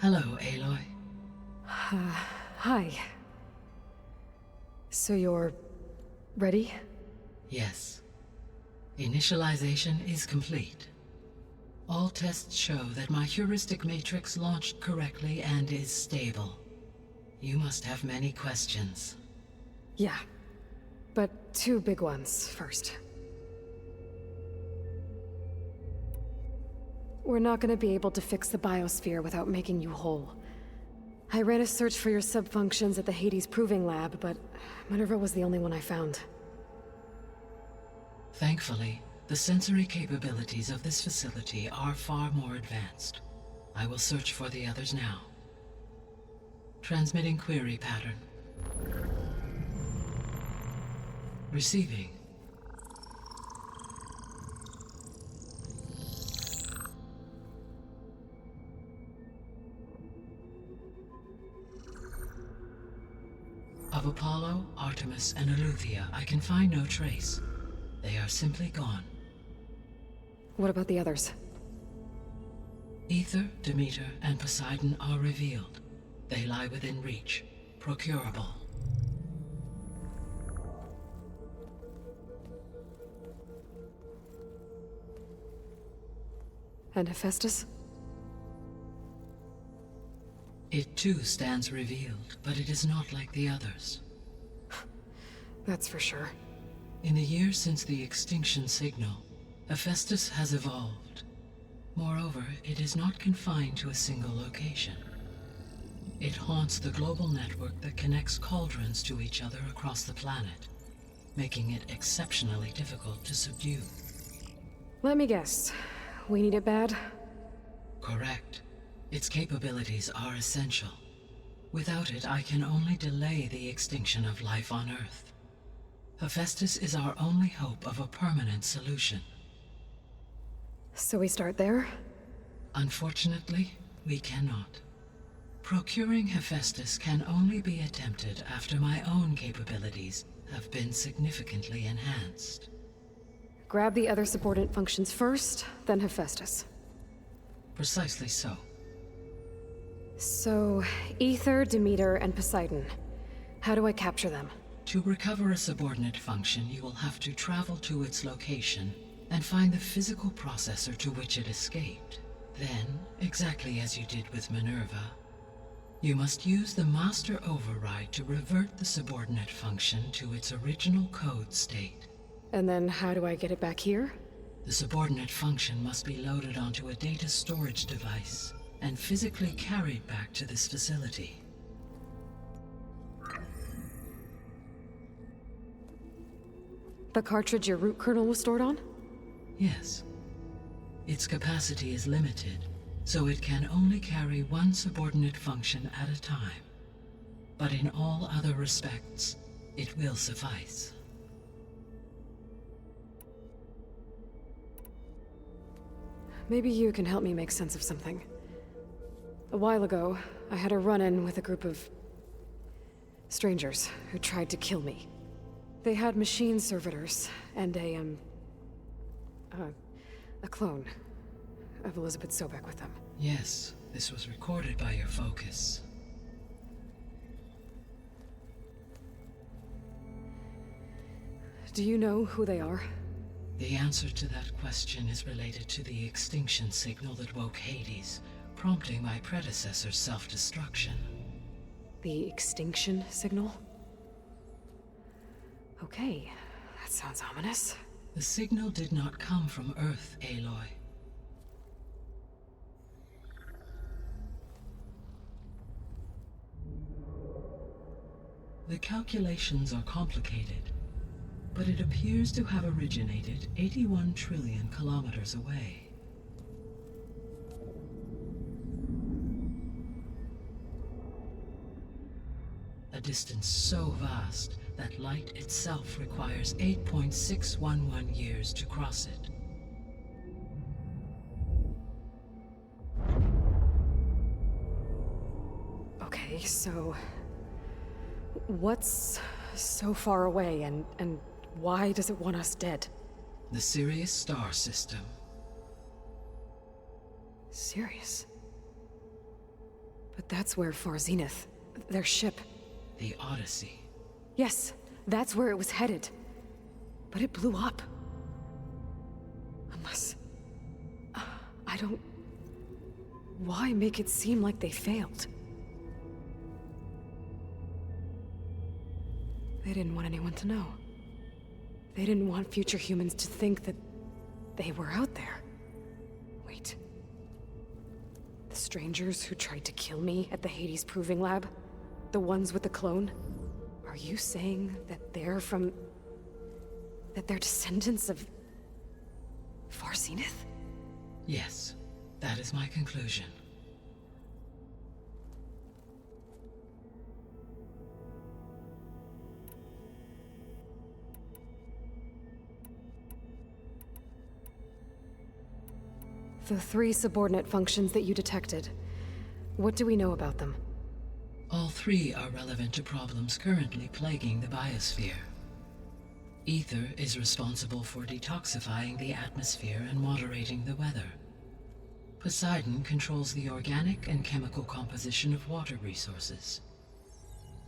Hello, Aloy. Hi. So you're... ready? Yes. Initialization is complete. All tests show that my heuristic matrix launched correctly and is stable. You must have many questions. Yeah. But two big ones first. We're not gonna be able to fix the biosphere without making you whole. I ran a search for your subfunctions at the Hades Proving Lab, but Minerva was the only one I found. Thankfully, the sensory capabilities of this facility are far more advanced. I will search for the others now. Transmitting query pattern. Receiving. Of Apollo, Artemis, and Eleuthia, I can find no trace. They are simply gone. What about the others? Ether, Demeter, and Poseidon are revealed. They lie within reach, procurable. And Hephaestus? It too stands revealed, but it is not like the others. That's for sure. In the years since the extinction signal, Hephaestus has evolved. Moreover, it is not confined to a single location. It haunts the global network that connects cauldrons to each other across the planet, making it exceptionally difficult to subdue. Let me guess. We need it bad? Correct. Its capabilities are essential. Without it, I can only delay the extinction of life on Earth. Hephaestus is our only hope of a permanent solution. So we start there? Unfortunately, we cannot. Procuring Hephaestus can only be attempted after my own capabilities have been significantly enhanced. Grab the other subordinate functions first, then Hephaestus. Precisely so. So, Ether, Demeter, and Poseidon. How do I capture them? To recover a subordinate function, you will have to travel to its location and find the physical processor to which it escaped. Then, exactly as you did with Minerva, you must use the master override to revert the subordinate function to its original code state. And then how do I get it back here? The subordinate function must be loaded onto a data storage device and physically carried back to this facility. The cartridge your root kernel was stored on? Yes. Its capacity is limited, so it can only carry one subordinate function at a time. But in all other respects, it will suffice. Maybe you can help me make sense of something. A while ago, I had a run-in with a group of strangers who tried to kill me. They had machine servitors and a clone of Elizabeth Sobek with them. Yes, this was recorded by your focus. Do you know who they are? The answer to that question is related to the extinction signal that woke Hades, prompting my predecessor's self-destruction. The extinction signal? Okay, that sounds ominous. The signal did not come from Earth, Aloy. The calculations are complicated, but it appears to have originated 81 trillion kilometers away. A distance so vast that light itself requires 8.611 years to cross it. Okay, so... what's so far away, and why does it want us dead? The Sirius star system. Serious? That's where Far Zenith, their ship. The Odyssey. Yes, that's where it was headed. But it blew up. Unless... I don't... Why make it seem like they failed? They didn't want anyone to know. They didn't want future humans to think that they were out there. Wait. The strangers who tried to kill me at the Hades Proving Lab? The ones with the clone? Are you saying that they're from... that they're descendants of... Far Zenith? Yes, that is my conclusion. The 3 subordinate functions that you detected. What do we know about them? All 3 are relevant to problems currently plaguing the biosphere. Ether is responsible for detoxifying the atmosphere and moderating the weather. Poseidon controls the organic and chemical composition of water resources.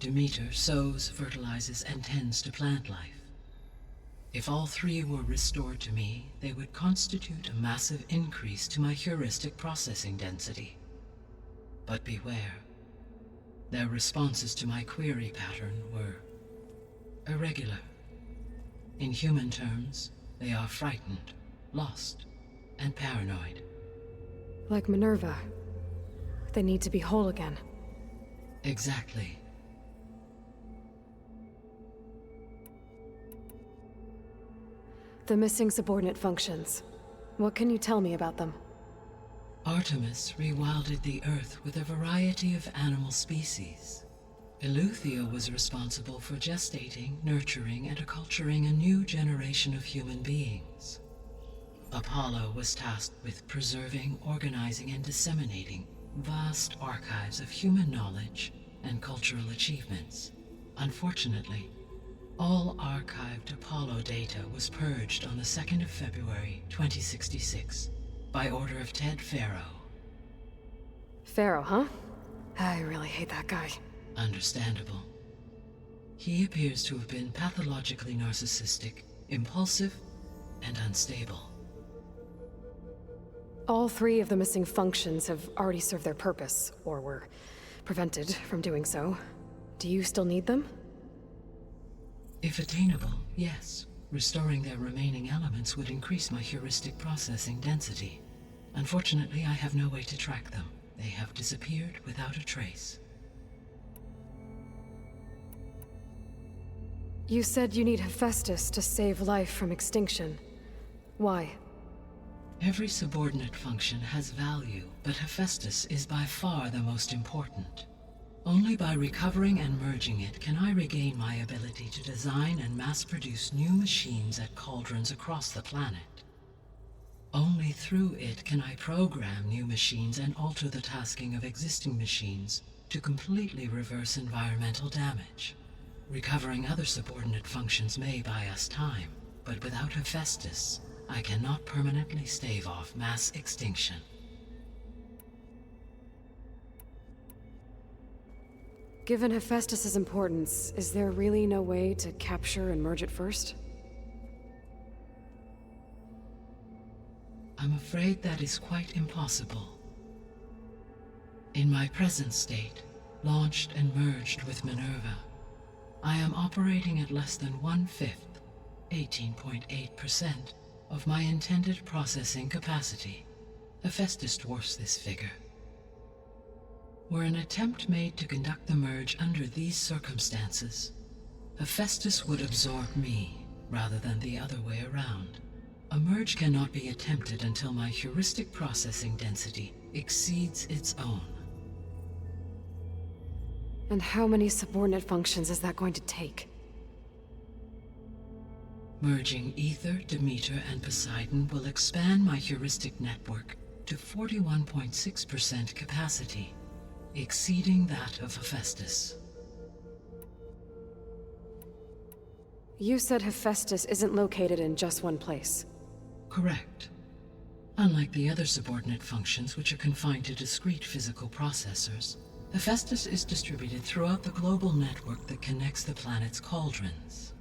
Demeter sows, fertilizes, and tends to plant life. If all 3 were restored to me, they would constitute a massive increase to my heuristic processing density. But beware. Their responses to my query pattern were irregular. In human terms, they are frightened, lost, and paranoid. Like Minerva. They need to be whole again. Exactly. The missing subordinate functions. What can you tell me about them? Artemis rewilded the Earth with a variety of animal species. Eleuthia was responsible for gestating, nurturing, and acculturating a new generation of human beings. Apollo was tasked with preserving, organizing, and disseminating vast archives of human knowledge and cultural achievements. Unfortunately, all archived Apollo data was purged on the 2nd of February, 2066, by order of Ted Faro. Pharaoh, huh? I really hate that guy. Understandable. He appears to have been pathologically narcissistic, impulsive, and unstable. All 3 of the missing functions have already served their purpose, or were prevented from doing so. Do you still need them? If attainable, yes. Restoring their remaining elements would increase my heuristic processing density. Unfortunately, I have no way to track them. They have disappeared without a trace. You said you need Hephaestus to save life from extinction. Why? Every subordinate function has value, but Hephaestus is by far the most important. Only by recovering and merging it can I regain my ability to design and mass-produce new machines at cauldrons across the planet. Only through it can I program new machines and alter the tasking of existing machines to completely reverse environmental damage. Recovering other subordinate functions may buy us time, but without Hephaestus, I cannot permanently stave off mass extinction. Given Hephaestus's importance, is there really no way to capture and merge it first? I'm afraid that is quite impossible. In my present state, launched and merged with Minerva, I am operating at less than 1/5, 18.8%, of my intended processing capacity. Hephaestus dwarfs this figure. Were an attempt made to conduct the merge under these circumstances, Hephaestus would absorb me, rather than the other way around. A merge cannot be attempted until my heuristic processing density exceeds its own. And how many subordinate functions is that going to take? Merging Ether, Demeter, and Poseidon will expand my heuristic network to 41.6% capacity, exceeding that of Hephaestus. You said Hephaestus isn't located in just one place. Correct. Unlike the other subordinate functions, which are confined to discrete physical processors, Hephaestus is distributed throughout the global network that connects the planet's cauldrons.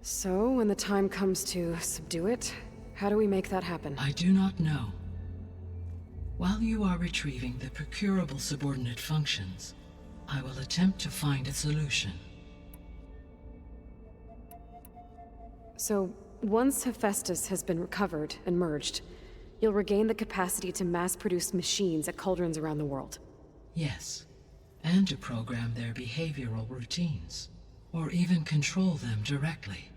So, when the time comes to subdue it, how do we make that happen? I do not know. While you are retrieving the procurable subordinate functions, I will attempt to find a solution. So, once Hephaestus has been recovered and merged, you'll regain the capacity to mass-produce machines at cauldrons around the world. Yes, and to program their behavioral routines, or even control them directly.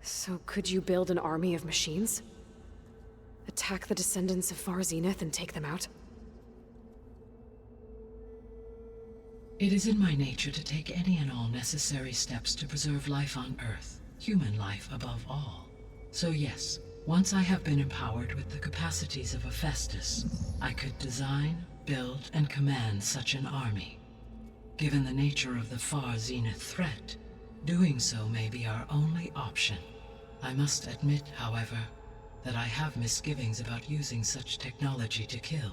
So could you build an army of machines? Attack the descendants of Far Zenith and take them out? It is in my nature to take any and all necessary steps to preserve life on Earth, human life above all. So yes, once I have been empowered with the capacities of Hephaestus, I could design, build, and command such an army. Given the nature of the Far Zenith threat, doing so may be our only option. I must admit, however, that I have misgivings about using such technology to kill,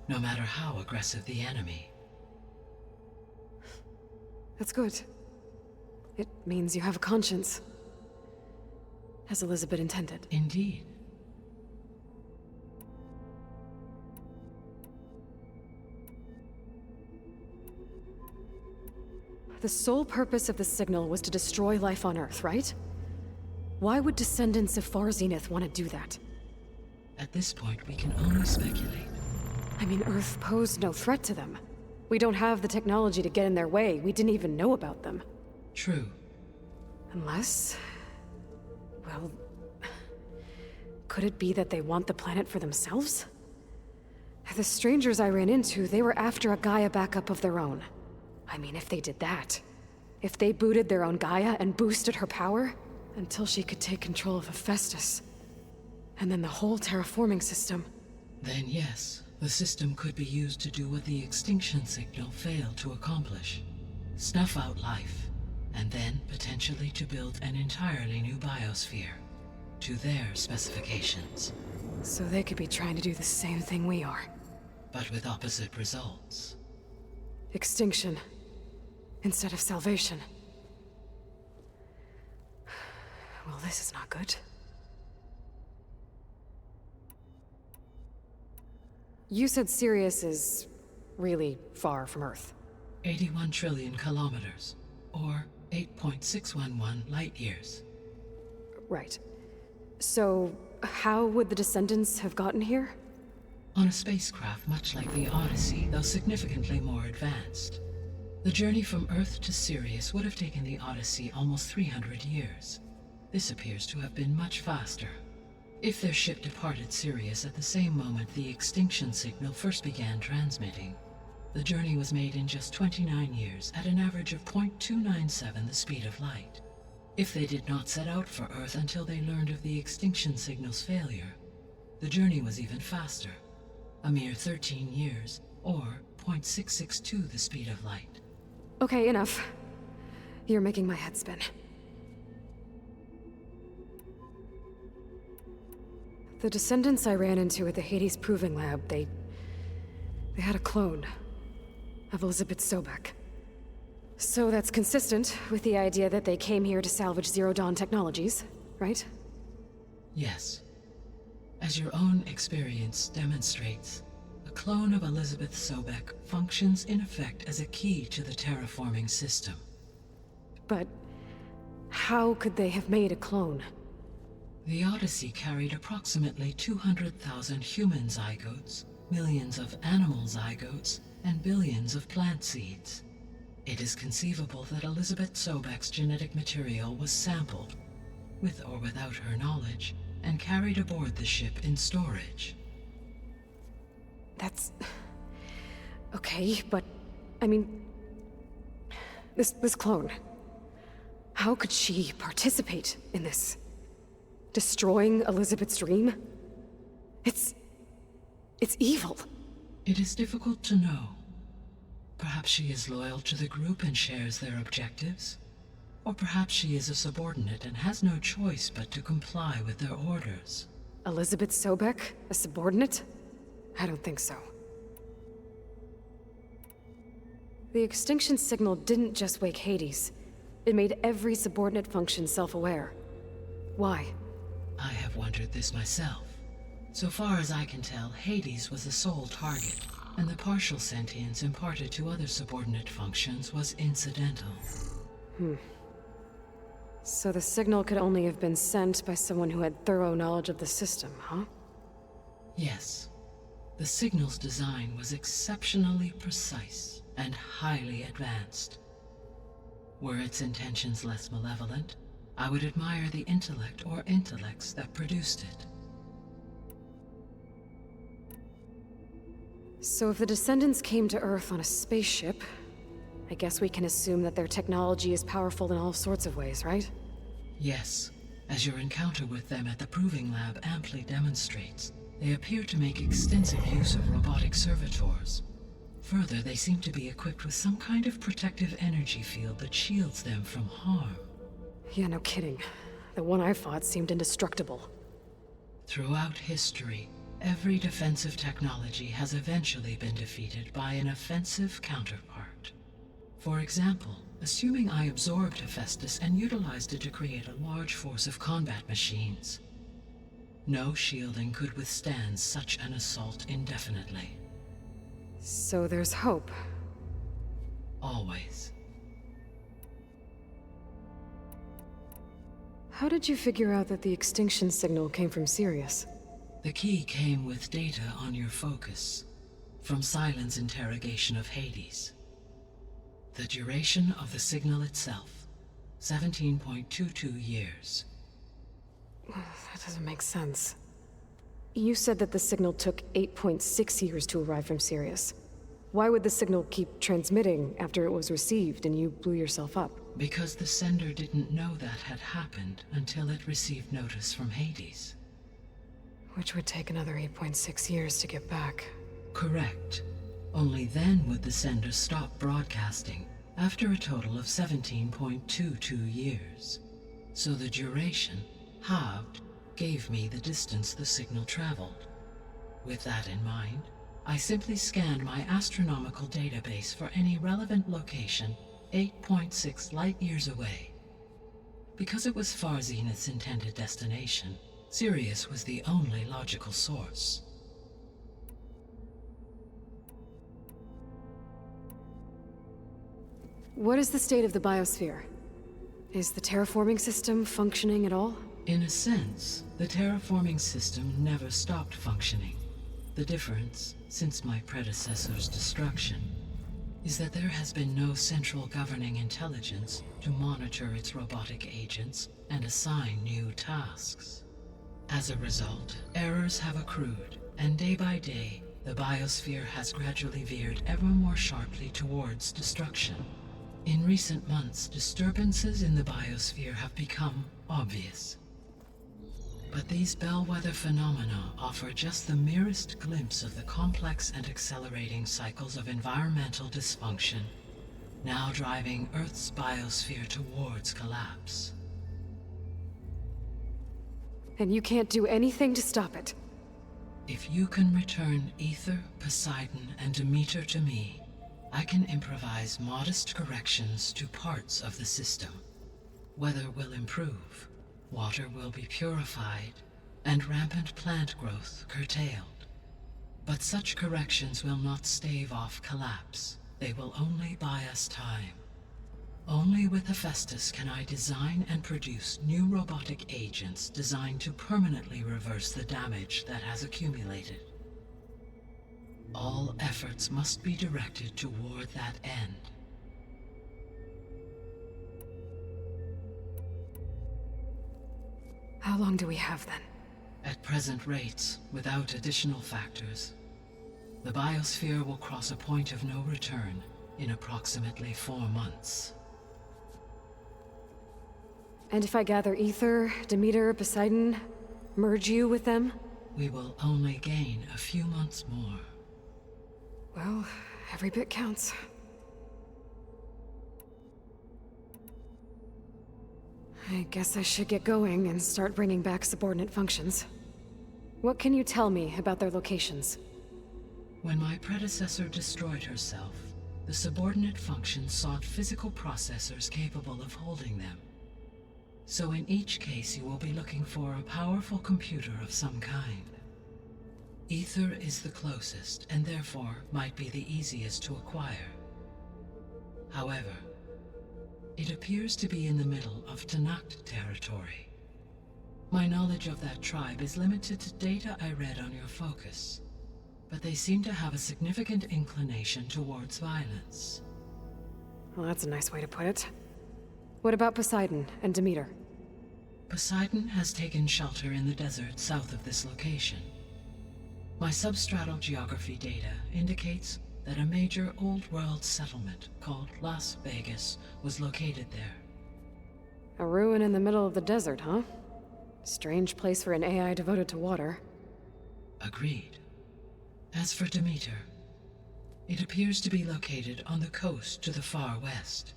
no matter how aggressive the enemy. That's good. It means you have a conscience. As Elizabeth intended. Indeed. The sole purpose of the signal was to destroy life on Earth, right? Why would descendants of Far Zenith want to do that? At this point, we can only speculate. I mean, Earth posed no threat to them. We don't have the technology to get in their way. We didn't even know about them. True. Unless... well... could it be that they want the planet for themselves? The strangers I ran into, they were after a Gaia backup of their own. I mean, if they did that... if they booted their own Gaia and boosted her power... until she could take control of Hephaestus. And then the whole terraforming system. Then yes, the system could be used to do what the extinction signal failed to accomplish. Snuff out life, and then potentially to build an entirely new biosphere, to their specifications. So they could be trying to do the same thing we are. But with opposite results. Extinction, instead of salvation. Well, this is not good. You said Sirius is really far from Earth. 81 trillion kilometers, or 8.611 light years. Right. So, how would the descendants have gotten here? On a spacecraft much like the Odyssey, though significantly more advanced. The journey from Earth to Sirius would have taken the Odyssey almost 300 years. This appears to have been much faster. If their ship departed Sirius at the same moment the extinction signal first began transmitting, the journey was made in just 29 years at an average of 0.297 the speed of light. If they did not set out for Earth until they learned of the extinction signal's failure, the journey was even faster, a mere 13 years, or 0.662 the speed of light. Okay, enough. You're making my head spin. The descendants I ran into at the Hades Proving Lab, they had a clone of Elizabeth Sobek. So that's consistent with the idea that they came here to salvage Zero Dawn technologies, right? Yes. As your own experience demonstrates, a clone of Elizabeth Sobek functions in effect as a key to the terraforming system. But how could they have made a clone? The Odyssey carried approximately 200,000 human zygotes, millions of animal zygotes, and billions of plant seeds. It is conceivable that Elizabeth Sobek's genetic material was sampled, with or without her knowledge, and carried aboard the ship in storage. That's... okay, but... I mean... This clone... how could she participate in this? Destroying Elizabeth's dream? It's evil. It is difficult to know. Perhaps she is loyal to the group and shares their objectives. Or perhaps she is a subordinate and has no choice but to comply with their orders. Elizabeth Sobek, a subordinate? I don't think so. The extinction signal didn't just wake Hades. It made every subordinate function self-aware. Why? I have wondered this myself. So far as I can tell, Hades was the sole target, and the partial sentience imparted to other subordinate functions was incidental. So the signal could only have been sent by someone who had thorough knowledge of the system, huh? Yes. The signal's design was exceptionally precise and highly advanced. Were its intentions less malevolent, I would admire the intellect or intellects that produced it. So if the descendants came to Earth on a spaceship, I guess we can assume that their technology is powerful in all sorts of ways, right? Yes, as your encounter with them at the Proving Lab amply demonstrates, they appear to make extensive use of robotic servitors. Further, they seem to be equipped with some kind of protective energy field that shields them from harm. Yeah, no kidding. The one I fought seemed indestructible. Throughout history, every defensive technology has eventually been defeated by an offensive counterpart. For example, assuming I absorbed Hephaestus and utilized it to create a large force of combat machines. No shielding could withstand such an assault indefinitely. So there's hope. Always. How did you figure out that the extinction signal came from Sirius? The key came with data on your focus, from Silent's interrogation of Hades. The duration of the signal itself, 17.22 years. That doesn't make sense. You said that the signal took 8.6 years to arrive from Sirius. Why would the signal keep transmitting after it was received and you blew yourself up? Because the sender didn't know that had happened until it received notice from Hades. Which would take another 8.6 years to get back. Correct. Only then would the sender stop broadcasting, after a total of 17.22 years. So the duration, halved, gave me the distance the signal traveled. With that in mind, I simply scanned my astronomical database for any relevant location 8.6 light-years away. Because it was far Zenith's intended destination, Sirius was the only logical source. What is the state of the biosphere? Is the terraforming system functioning at all? In a sense, the terraforming system never stopped functioning. The difference, since my predecessor's destruction, is that there has been no central governing intelligence to monitor its robotic agents and assign new tasks. As a result, errors have accrued, and day by day, the biosphere has gradually veered ever more sharply towards destruction. In recent months, disturbances in the biosphere have become obvious. But these bellwether phenomena offer just the merest glimpse of the complex and accelerating cycles of environmental dysfunction, now driving Earth's biosphere towards collapse. And you can't do anything to stop it? If you can return Ether, Poseidon, and Demeter to me, I can improvise modest corrections to parts of the system. Weather will improve, water will be purified, and rampant plant growth curtailed. But such corrections will not stave off collapse. They will only buy us time. Only with Hephaestus can I design and produce new robotic agents designed to permanently reverse the damage that has accumulated. All efforts must be directed toward that end. How long do we have then? At present rates, without additional factors, the biosphere will cross a point of no return in approximately 4 months. And if I gather Ether, Demeter, Poseidon, merge you with them? We will only gain a few months more. Well, every bit counts. I guess I should get going and start bringing back subordinate functions. What can you tell me about their locations? When my predecessor destroyed herself, the subordinate functions sought physical processors capable of holding them. So in each case you will be looking for a powerful computer of some kind. Ether is the closest, and therefore might be the easiest to acquire. However, it appears to be in the middle of Tanakh territory. My knowledge of that tribe is limited to data I read on your focus, but they seem to have a significant inclination towards violence. Well, that's a nice way to put it. What about Poseidon and Demeter? Poseidon has taken shelter in the desert south of this location. My substratal geography data indicates that a major old-world settlement called Las Vegas was located there. A ruin in the middle of the desert, huh? Strange place for an AI devoted to water. Agreed. As for Demeter, it appears to be located on the coast to the far west.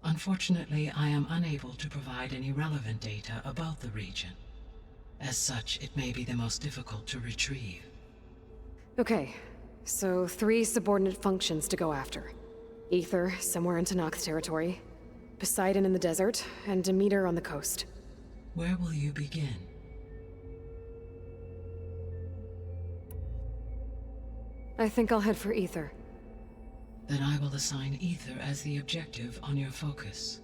Unfortunately, I am unable to provide any relevant data about the region. As such, it may be the most difficult to retrieve. Okay, so 3 subordinate functions to go after. Ether, somewhere in Tanakh territory, Poseidon in the desert, and Demeter on the coast. Where will you begin? I think I'll head for Ether. Then I will assign Ether as the objective on your focus.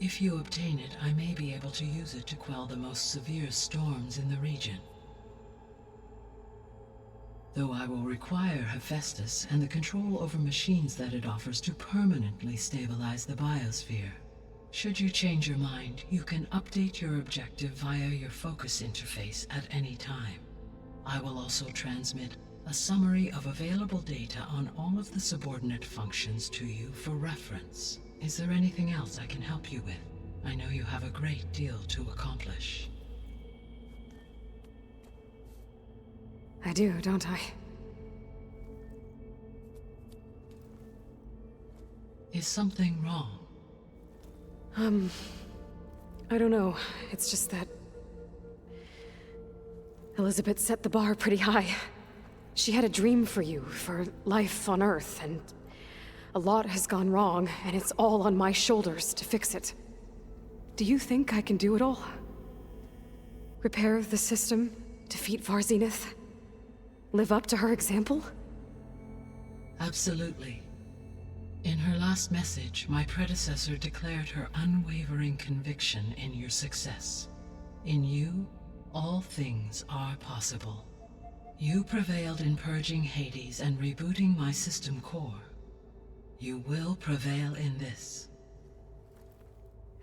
If you obtain it, I may be able to use it to quell the most severe storms in the region. Though I will require Hephaestus and the control over machines that it offers to permanently stabilize the biosphere. Should you change your mind, you can update your objective via your focus interface at any time. I will also transmit a summary of available data on all of the subordinate functions to you for reference. Is there anything else I can help you with? I know you have a great deal to accomplish. I do, don't I? Is something wrong? I don't know. It's just that Elizabeth set the bar pretty high. She had a dream for you, for life on Earth, and a lot has gone wrong, and it's all on my shoulders to fix it. Do you think I can do it all? Repair the system, defeat Varzenith, live up to her example? Absolutely. In her last message, my predecessor declared her unwavering conviction in your success. In you, all things are possible. You prevailed in purging Hades and rebooting my system core. You will prevail in this.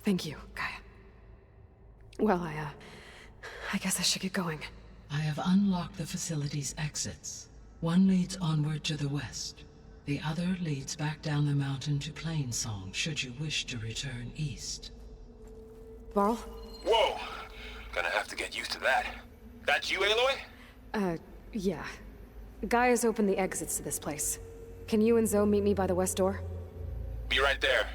Thank you, Gaia. Well, I guess I should get going. I have unlocked the facility's exits. One leads onward to the west. The other leads back down the mountain to Plainsong, should you wish to return east. Varl? Whoa! Gonna have to get used to that. That's you, Aloy? Yeah. Gaia's opened the exits to this place. Can you and Zoe meet me by the west door? Be right there.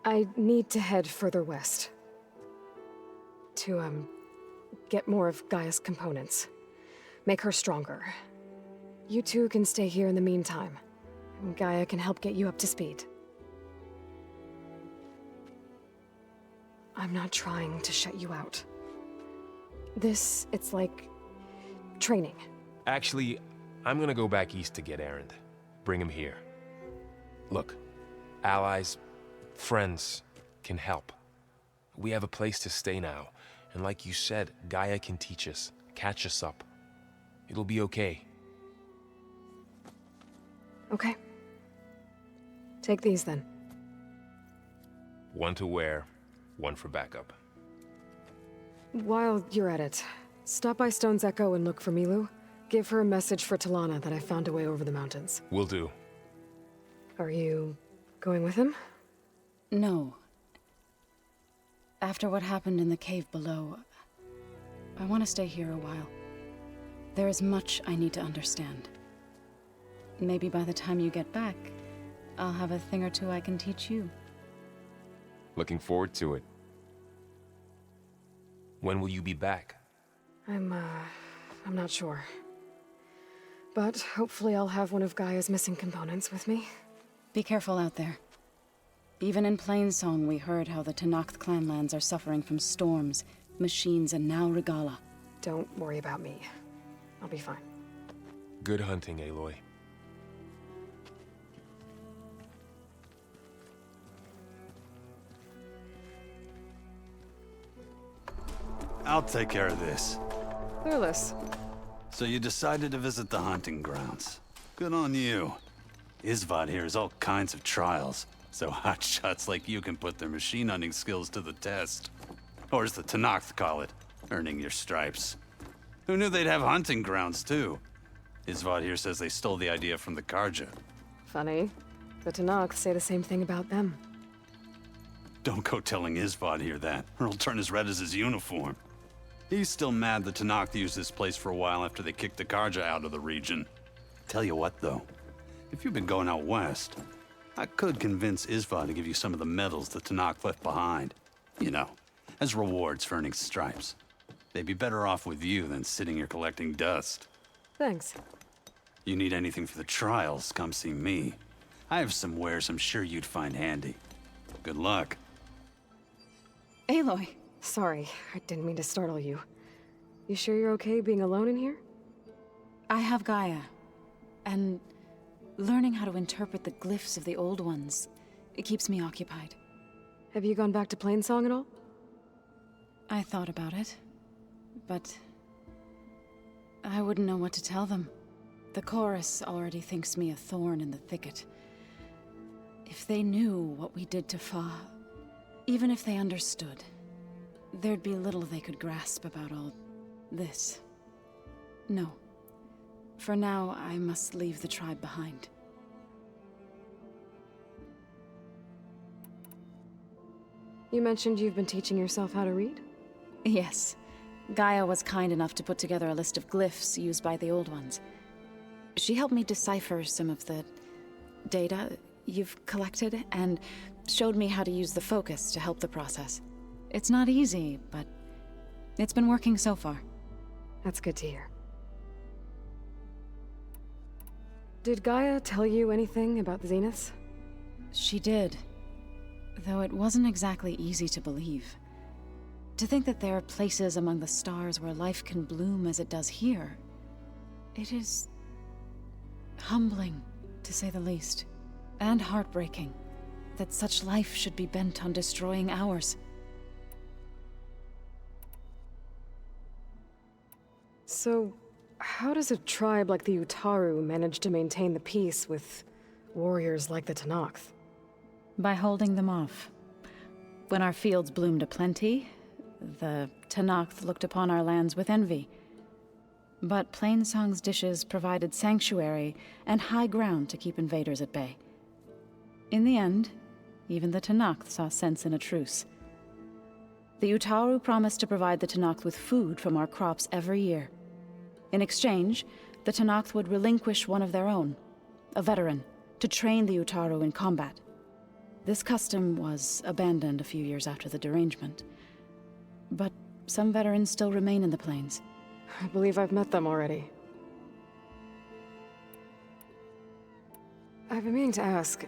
I need to head further west. To, get more of Gaia's components. Make her stronger. You two can stay here in the meantime. And Gaia can help get you up to speed. I'm not trying to shut you out. It's like training. Actually, I'm gonna go back east to get Erend. Bring him here. Look, allies, friends can help. We have a place to stay now, and like you said, Gaia can teach us, catch us up. It'll be okay. Okay. Take these then. One to wear, one for backup. While you're at it, stop by Stone's Echo and look for Milu. Give her a message for Talana that I found a way over the mountains. Will do. Are you going with him? No. After what happened in the cave below, I want to stay here a while. There is much I need to understand. Maybe by the time you get back, I'll have a thing or two I can teach you. Looking forward to it. When will you be back? I'm not sure. But hopefully I'll have one of Gaia's missing components with me. Be careful out there. Even in Plainsong, we heard how the Tenakth clanlands are suffering from storms, machines, and now Regala. Don't worry about me. I'll be fine. Good hunting, Aloy. I'll take care of this. Clueless. So you decided to visit the hunting grounds. Good on you. Isvad here has all kinds of trials, so hotshots like you can put their machine hunting skills to the test. Or as the Tenakth call it, earning your stripes. Who knew they'd have hunting grounds, too? Isvad here says they stole the idea from the Karja. Funny. The Tenakth say the same thing about them. Don't go telling Isvad here that, or he'll turn as red as his uniform. He's still mad the Tenakth used this place for a while after they kicked the Karja out of the region. Tell you what, though. If you've been going out west, I could convince Isvad to give you some of the medals the Tenakth left behind. You know, as rewards for earning stripes. They'd be better off with you than sitting here collecting dust. Thanks. You need anything for the trials, come see me. I have some wares I'm sure you'd find handy. Good luck. Aloy! Sorry, I didn't mean to startle you. You sure you're okay being alone in here? I have Gaia. And learning how to interpret the glyphs of the old ones, it keeps me occupied. Have you gone back to Plainsong at all? I thought about it, but I wouldn't know what to tell them. The chorus already thinks me a thorn in the thicket. If they knew what we did to Fa, even if they understood, there'd be little they could grasp about all this. No. For now, I must leave the tribe behind. You mentioned you've been teaching yourself how to read? Yes. Gaia was kind enough to put together a list of glyphs used by the old ones. She helped me decipher some of the data you've collected, and showed me how to use the focus to help the process. It's not easy, but it's been working so far. That's good to hear. Did Gaia tell you anything about the Zeniths? She did. Though it wasn't exactly easy to believe. To think that there are places among the stars where life can bloom as it does here, it is humbling, to say the least, and heartbreaking that such life should be bent on destroying ours. So, how does a tribe like the Utaru manage to maintain the peace with warriors like the Tenakth? By holding them off. When our fields bloomed aplenty, the Tenakth looked upon our lands with envy. But Plainsong's dishes provided sanctuary and high ground to keep invaders at bay. In the end, even the Tenakth saw sense in a truce. The Utaru promised to provide the Tenakth with food from our crops every year. In exchange, the Tenakth would relinquish one of their own, a veteran, to train the Utaru in combat. This custom was abandoned a few years after the derangement. But some veterans still remain in the plains. I believe I've met them already. I've been meaning to ask,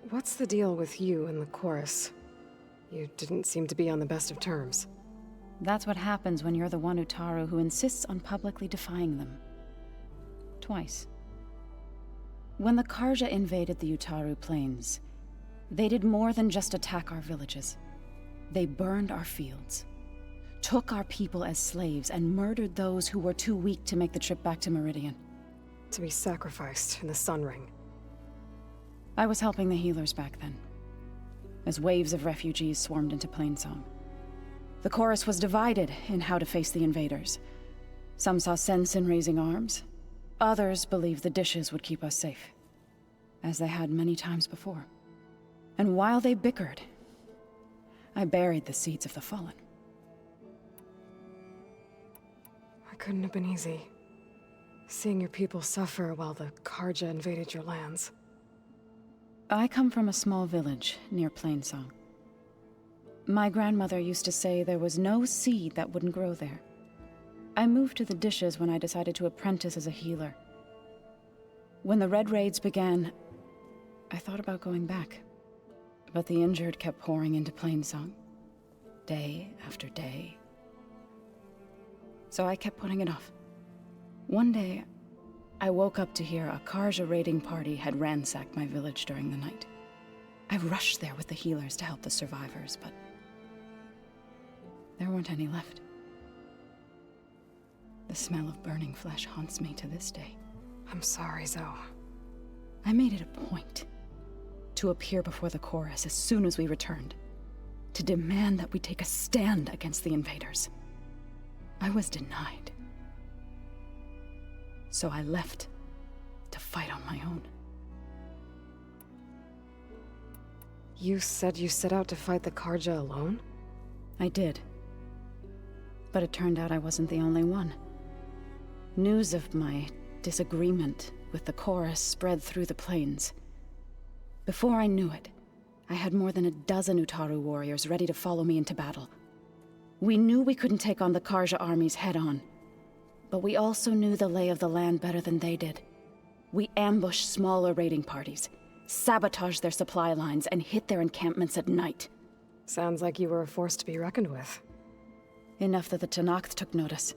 what's the deal with you and the chorus? You didn't seem to be on the best of terms. That's what happens when you're the one Utaru who insists on publicly defying them. Twice. When the Karja invaded the Utaru plains, they did more than just attack our villages. They burned our fields, took our people as slaves, and murdered those who were too weak to make the trip back to Meridian. To be sacrificed in the Sun Ring. I was helping the healers back then, as waves of refugees swarmed into Plainsong. The chorus was divided in how to face the invaders. Some saw sense in raising arms. Others believed the dishes would keep us safe, as they had many times before. And while they bickered, I buried the seeds of the fallen. It couldn't have been easy. Seeing your people suffer while the Karja invaded your lands. I come from a small village near Plainsong. My grandmother used to say there was no seed that wouldn't grow there. I moved to the Dishes when I decided to apprentice as a healer. When the Red Raids began, I thought about going back. But the injured kept pouring into Plainsong, day after day. So I kept putting it off. One day, I woke up to hear a Karja raiding party had ransacked my village during the night. I rushed there with the healers to help the survivors, but there weren't any left. The smell of burning flesh haunts me to this day. I'm sorry, Zoe. I made it a point to appear before the chorus as soon as we returned, to demand that we take a stand against the invaders. I was denied. So I left to fight on my own. You said you set out to fight the Karja alone? I did. But it turned out I wasn't the only one. News of my disagreement with the chorus spread through the plains. Before I knew it, I had more than a dozen Utaru warriors ready to follow me into battle. We knew we couldn't take on the Karja armies head-on, but we also knew the lay of the land better than they did. We ambushed smaller raiding parties, sabotaged their supply lines, and hit their encampments at night. Sounds like you were a force to be reckoned with. Enough that the Tenakth took notice.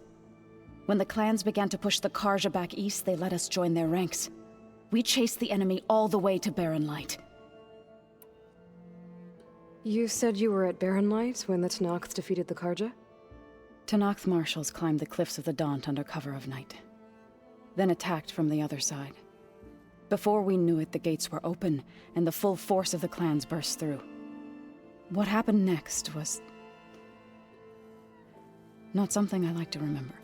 When the clans began to push the Karja back east, they let us join their ranks. We chased the enemy all the way to Barren Light. You said you were at Barren Light when the Tenakth defeated the Karja? Tenakth marshals climbed the cliffs of the Daunt under cover of night, then attacked from the other side. Before we knew it, the gates were open, and the full force of the clans burst through. What happened next was not something I like to remember.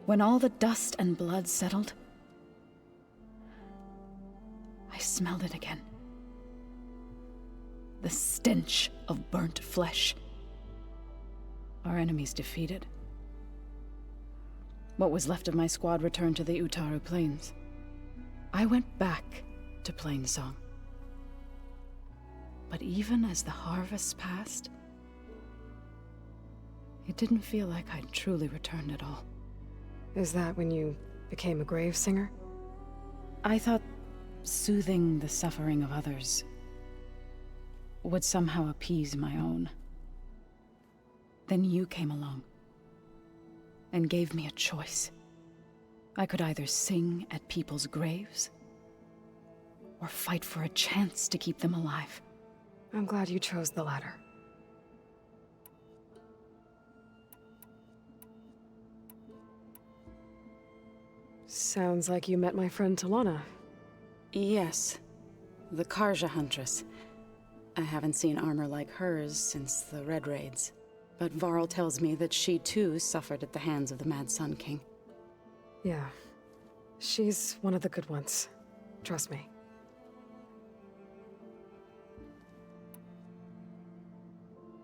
When all the dust and blood settled, I smelled it again. The stench of burnt flesh. Our enemies defeated. What was left of my squad returned to the Utaru Plains. I went back to Plainsong. But even as the harvest passed, it didn't feel like I'd truly returned at all. Is that when you became a grave singer? I thought soothing the suffering of others would somehow appease my own. Then you came along and gave me a choice. I could either sing at people's graves or fight for a chance to keep them alive. I'm glad you chose the latter. Sounds like you met my friend Talana. Yes, the Karja Huntress. I haven't seen armor like hers since the Red Raids, but Varl tells me that she too suffered at the hands of the Mad Sun King. Yeah. She's one of the good ones. Trust me.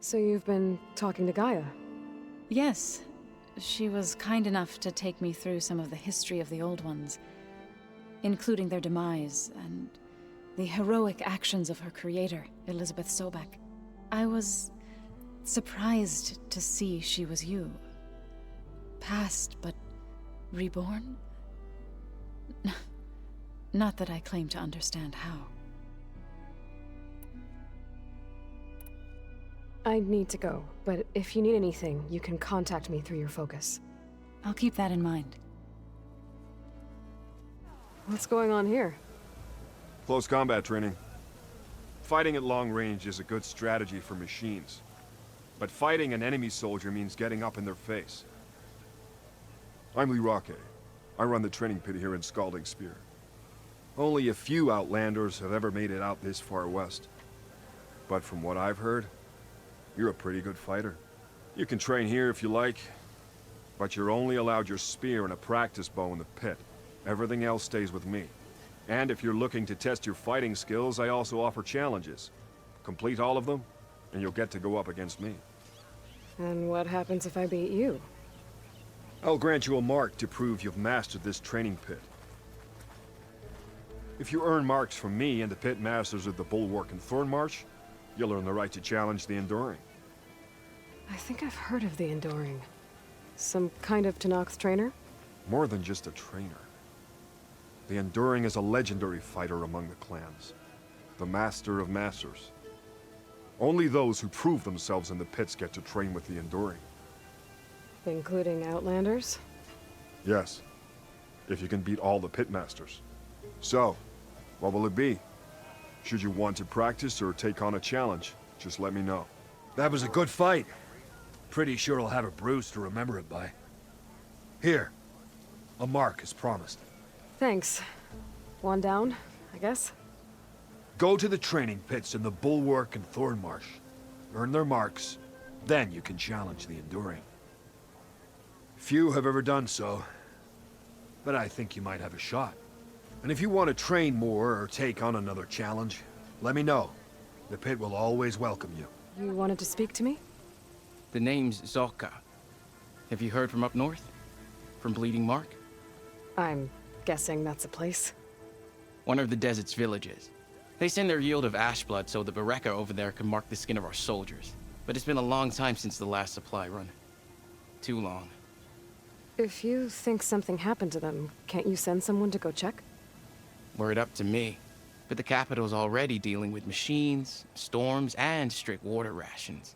So you've been talking to Gaia? Yes. She was kind enough to take me through some of the history of the Old Ones, including their demise and the heroic actions of her creator, Elizabeth Sobek. I was surprised to see she was you. Past, but reborn? Not that I claim to understand how. I need to go, but if you need anything, you can contact me through your focus. I'll keep that in mind. What's going on here? Close combat training. Fighting at long range is a good strategy for machines. But fighting an enemy soldier means getting up in their face. I'm Lirake. I run the training pit here in Scalding Spear. Only a few Outlanders have ever made it out this far west. But from what I've heard, you're a pretty good fighter. You can train here if you like, but you're only allowed your spear and a practice bow in the pit. Everything else stays with me. And if you're looking to test your fighting skills, I also offer challenges. Complete all of them, and you'll get to go up against me. And what happens if I beat you? I'll grant you a mark to prove you've mastered this training pit. If you earn marks from me and the pit masters of the Bulwark and Thornmarsh, you'll earn the right to challenge the Enduring. I think I've heard of the Enduring. Some kind of Tenakth trainer? More than just a trainer. The Enduring is a legendary fighter among the clans. The Master of Masters. Only those who prove themselves in the pits get to train with the Enduring. Including Outlanders? Yes. If you can beat all the pit masters. So, what will it be? Should you want to practice or take on a challenge, just let me know. That was a good fight. Pretty sure I'll have a bruise to remember it by. Here. A mark as promised. Thanks. One down, I guess? Go to the training pits in the Bulwark and Thornmarsh. Earn their marks. Then you can challenge the Enduring. Few have ever done so. But I think you might have a shot. And if you want to train more or take on another challenge, let me know. The pit will always welcome you. You wanted to speak to me? The name's Zolka. Have you heard from up north? From Bleeding Mark? I'm guessing that's a place. One of the desert's villages. They send their yield of ash blood so the Bereka over there can mark the skin of our soldiers. But it's been a long time since the last supply run. Too long. If you think something happened to them, can't you send someone to go check? Were it up to me. But the capital's already dealing with machines, storms, and strict water rations.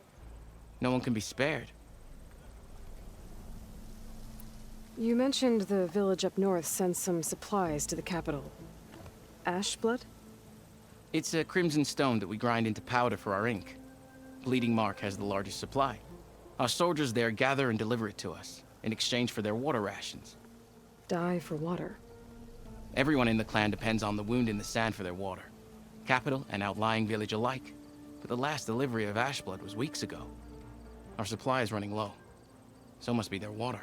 No one can be spared. You mentioned the village up north sends some supplies to the capital. Ash blood? It's a crimson stone that we grind into powder for our ink. Bleeding Mark has the largest supply. Our soldiers there gather and deliver it to us, in exchange for their water rations. Die for water. Everyone in the clan depends on the wound in the sand for their water. Capital and outlying village alike. But the last delivery of ash blood was weeks ago. Our supply is running low. So must be their water.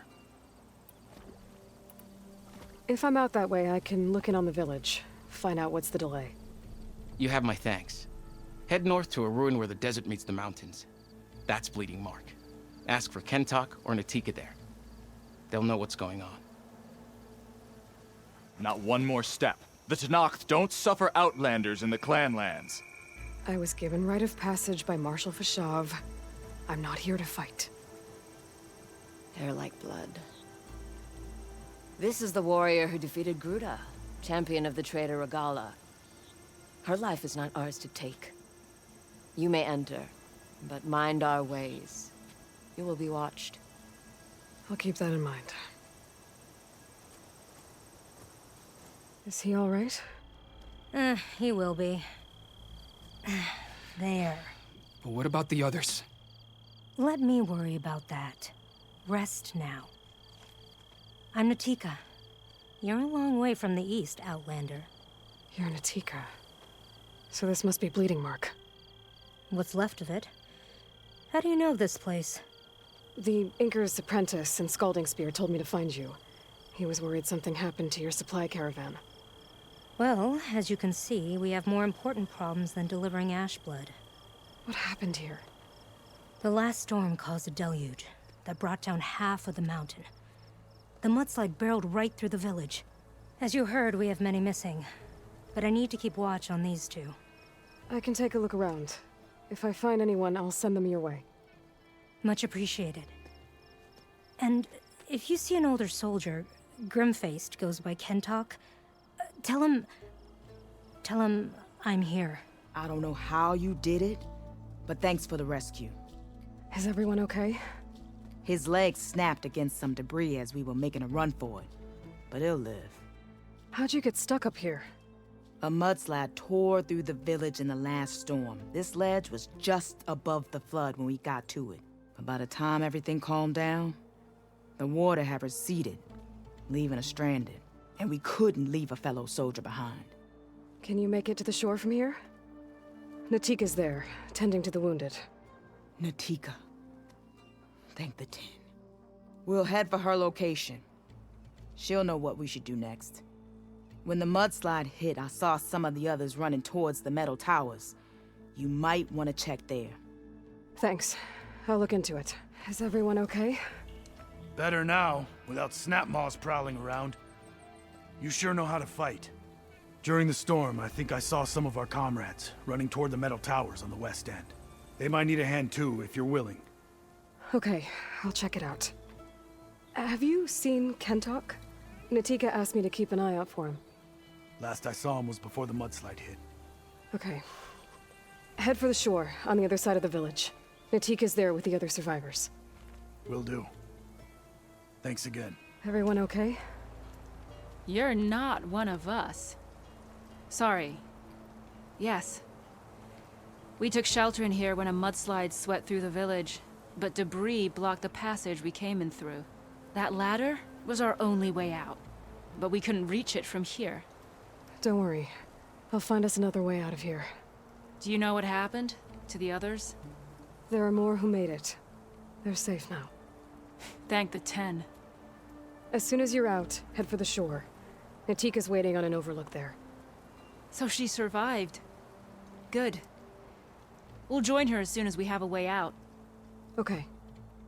If I'm out that way, I can look in on the village. Find out what's the delay. You have my thanks. Head north to a ruin where the desert meets the mountains. That's Bleeding Mark. Ask for Kentok or Natika there. They'll know what's going on. Not one more step. The Tenakth don't suffer outlanders in the clan lands. I was given rite of passage by Marshal Fashav. I'm not here to fight. Hair like blood. This is the warrior who defeated Gruda, champion of the traitor Regala. Her life is not ours to take. You may enter, but mind our ways. You will be watched. I'll keep that in mind. Is he all right? He will be. There. But what about the others? Let me worry about that. Rest now. I'm Natika. You're a long way from the east, Outlander. You're Natika. So this must be Bleeding Mark. What's left of it? How do you know this place? The Inker's apprentice and Scalding Spear told me to find you. He was worried something happened to your supply caravan. Well, as you can see, we have more important problems than delivering ash blood. What happened here? The last storm caused a deluge that brought down half of the mountain. The mudslide barreled right through the village. As you heard, we have many missing. But I need to keep watch on these two. I can take a look around. If I find anyone, I'll send them your way. Much appreciated. And if you see an older soldier, grim-faced, goes by Kentok, tell him I'm here. I don't know how you did it, but thanks for the rescue. Is everyone okay? His legs snapped against some debris as we were making a run for it, but he'll live. How'd you get stuck up here? A mudslide tore through the village in the last storm. This ledge was just above the flood when we got to it. But by the time everything calmed down, the water had receded, leaving us stranded. And we couldn't leave a fellow soldier behind. Can you make it to the shore from here? Natika's there, tending to the wounded. Natika. Thank the Tin. We'll head for her location. She'll know what we should do next. When the mudslide hit, I saw some of the others running towards the metal towers. You might want to check there. Thanks. I'll look into it. Is everyone okay? Better now, without snapmaws prowling around. You sure know how to fight. During the storm, I think I saw some of our comrades running toward the metal towers on the west end. They might need a hand too, if you're willing. Okay, I'll check it out. Have you seen Kentok? Natika asked me to keep an eye out for him. Last I saw him was before the mudslide hit. Okay. Head for the shore, on the other side of the village. Natika's there with the other survivors. Will do. Thanks again. Everyone okay? You're not one of us. Sorry. Yes. We took shelter in here when a mudslide swept through the village, but debris blocked the passage we came in through. That ladder was our only way out, but we couldn't reach it from here. Don't worry. I'll find us another way out of here. Do you know what happened to the others? There are more who made it. They're safe now. Thank the 10. As soon as you're out, head for the shore. Natika's waiting on an overlook there. So she survived. Good. We'll join her as soon as we have a way out. Okay.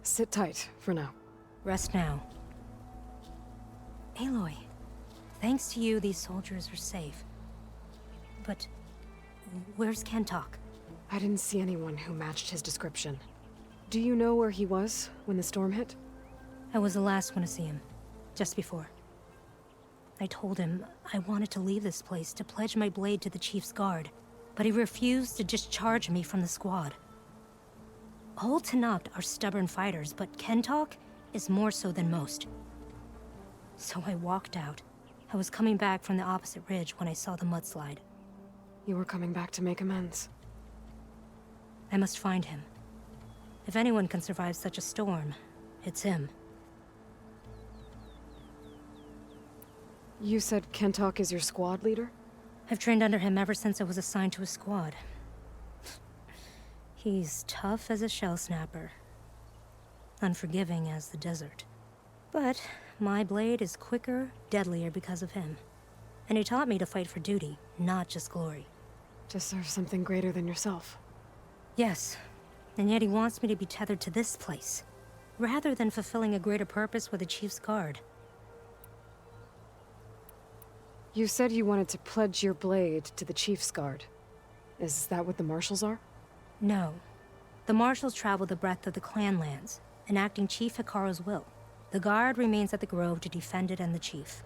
Sit tight for now. Rest now. Aloy, thanks to you, these soldiers are safe. But where's Kentok? I didn't see anyone who matched his description. Do you know where he was when the storm hit? I was the last one to see him, just before. I told him I wanted to leave this place to pledge my blade to the Chief's guard, but he refused to discharge me from the squad. All Tenakth are stubborn fighters, but Kentok is more so than most. So I walked out. I was coming back from the opposite ridge when I saw the mudslide. You were coming back to make amends. I must find him. If anyone can survive such a storm, it's him. You said Kentok is your squad leader? I've trained under him ever since I was assigned to a squad. He's tough as a shell snapper. Unforgiving as the desert. But my blade is quicker, deadlier because of him. And he taught me to fight for duty, not just glory. To serve something greater than yourself. Yes, and yet he wants me to be tethered to this place, rather than fulfilling a greater purpose with the Chief's guard. You said you wanted to pledge your blade to the Chief's guard. Is that what the Marshals are? No. The Marshals travel the breadth of the clan lands, enacting Chief Hikaru's will. The guard remains at the Grove to defend it and the Chief.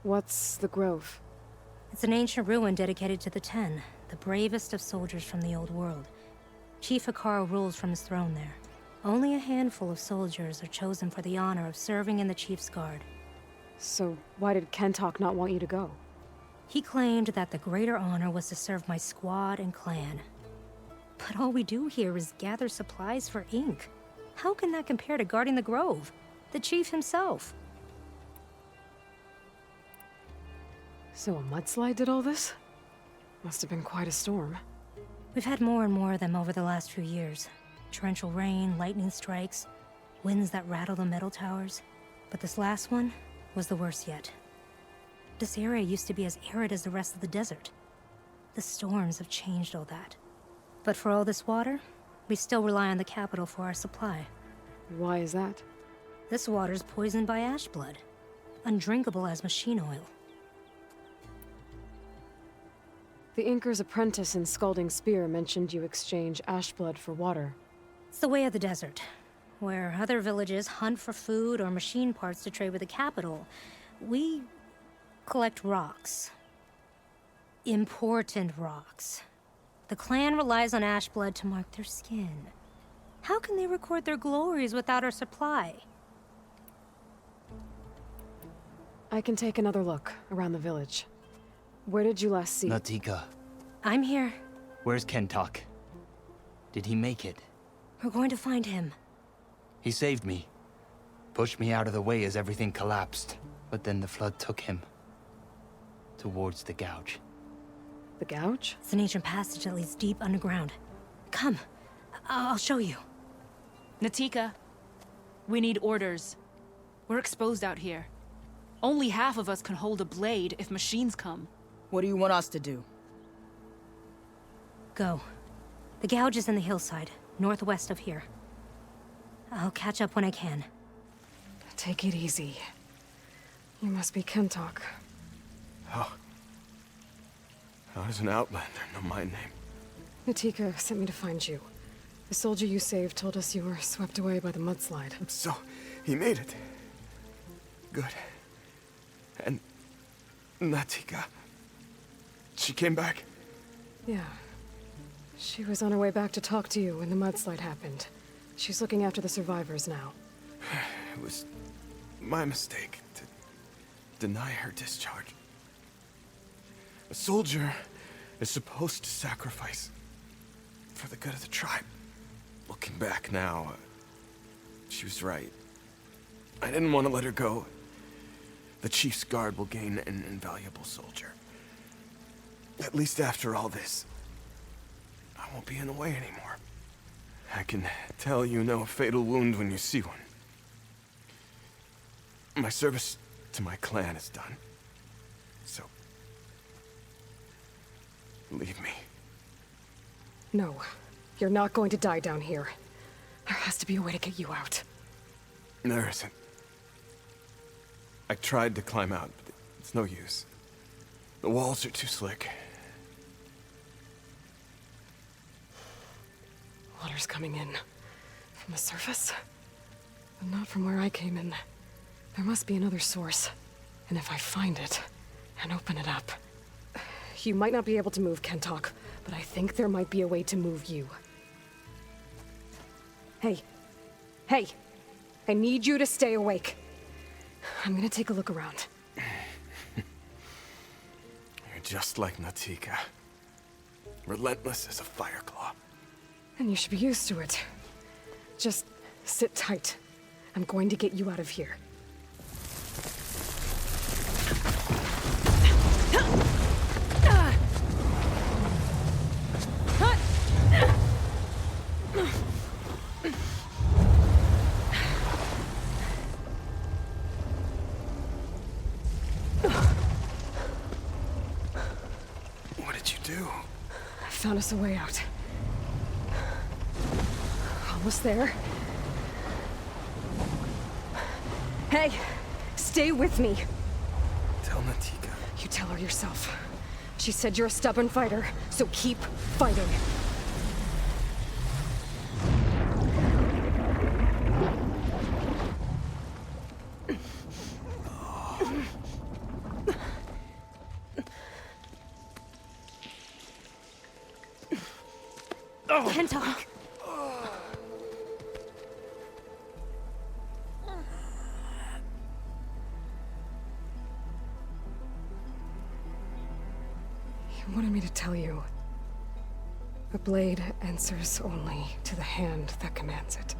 What's the Grove? It's an ancient ruin dedicated to the 10, the bravest of soldiers from the old world. Chief Hikaru rules from his throne there. Only a handful of soldiers are chosen for the honor of serving in the Chief's guard. So why did Kentok not want you to go? He claimed that the greater honor was to serve my squad and clan. But all we do here is gather supplies for ink. How can that compare to guarding the Grove? The Chief himself. So a mudslide did all this? Must have been quite a storm. We've had more and more of them over the last few years. Torrential rain, lightning strikes, winds that rattle the metal towers. But this last one was the worst yet. This area used to be as arid as the rest of the desert. The storms have changed all that. But for all this water, we still rely on the capital for our supply. Why is that? This water's poisoned by ash blood. Undrinkable as machine oil. The Inker's apprentice in Scalding Spear mentioned you exchange ash blood for water. It's the way of the desert, where other villages hunt for food or machine parts to trade with the capital. We collect rocks. Important rocks. The clan relies on ash blood to mark their skin. How can they record their glories without our supply? I can take another look around the village. Where did you last see? Natika. I'm here. Where's Kentok? Did he make it? We're going to find him. He saved me. Pushed me out of the way as everything collapsed. But then the flood took him. Towards the gouge. The gouge? It's an ancient passage that leads deep underground. Come. I'll show you. Natika, we need orders. We're exposed out here. Only half of us can hold a blade if machines come. What do you want us to do? Go. The gouge is in the hillside, northwest of here. I'll catch up when I can. Take it easy. You must be Kentok. Oh. How does an Outlander know my name? Natika sent me to find you. The soldier you saved told us you were swept away by the mudslide. So, he made it. Good. And Natika, she came back? Yeah. She was on her way back to talk to you when the mudslide happened. She's looking after the survivors now. It was my mistake to deny her discharge. A soldier is supposed to sacrifice for the good of the tribe. Looking back now, she was right. I didn't want to let her go. The Chief's Guard will gain an invaluable soldier. At least after all this, I won't be in the way anymore. I can tell you know a fatal wound when you see one. My service to my clan is done. So, leave me. No, you're not going to die down here. There has to be a way to get you out. There isn't. I tried to climb out, but it's no use. The walls are too slick. Water's coming in. From the surface? But not from where I came in. There must be another source. And if I find it, and open it up... You might not be able to move Kentok, but I think there might be a way to move you. Hey. Hey! I need you to stay awake. I'm gonna take a look around. You're just like Natika. Relentless as a fireclaw. And you should be used to it. Just sit tight. I'm going to get you out of here. What did you do? I found us a way out. Almost there. Hey! Stay with me! Tell Natika. You tell her yourself. She said you're a stubborn fighter, so keep fighting. Kentok! You wanted me to tell you. The blade answers only to the hand that commands it.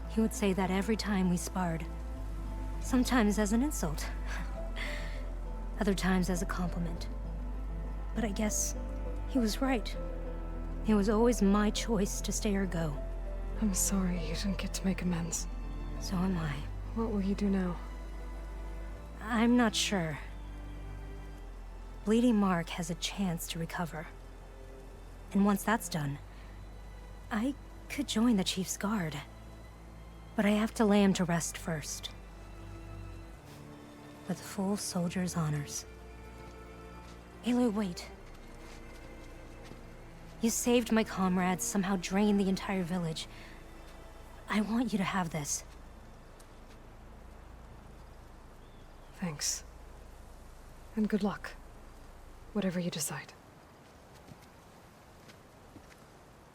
He would say that every time we sparred. Sometimes as an insult. Other times as a compliment. But I guess he was right. It was always my choice to stay or go. I'm sorry you didn't get to make amends. So am I. What will you do now? I'm not sure. Bleeding Mark has a chance to recover. And once that's done, I could join the Chief's Guard. But I have to lay him to rest first. With full soldier's honors. Aloy, wait. You saved my comrades, somehow drained the entire village. I want you to have this. Thanks. And good luck. Whatever you decide.